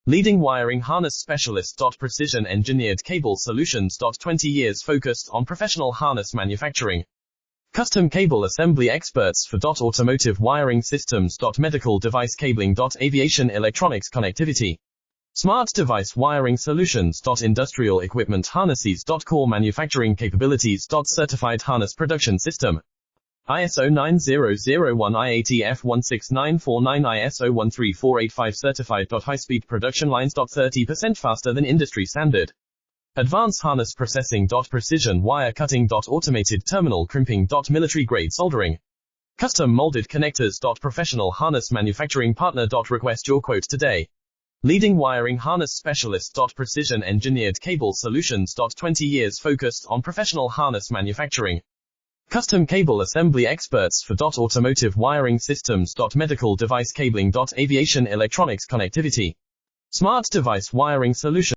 Leading wiring harness specialist. Precision engineered cable solutions. 20 years focused on professional harness manufacturing. Custom cable assembly experts for automotive wiring systems. Medical device cabling. Aviation electronics connectivity. Smart device wiring solutions. Industrial equipment harnesses. Core manufacturing capabilities. Certified harness production system. ISO 9001 IATF 16949 ISO 13485 certified. High-speed production lines. 30% faster than industry standard. Advanced harness processing. Precision wire cutting. Automated terminal crimping. Military grade soldering. Custom molded connectors. Professional harness manufacturing partner. Request your quote today. Leading wiring harness specialist. Precision engineered cable solutions. 20 years focused on professional harness manufacturing. Custom cable assembly experts for automotive wiring systems. Medical device cabling. Aviation electronics connectivity. Smart device wiring solutions.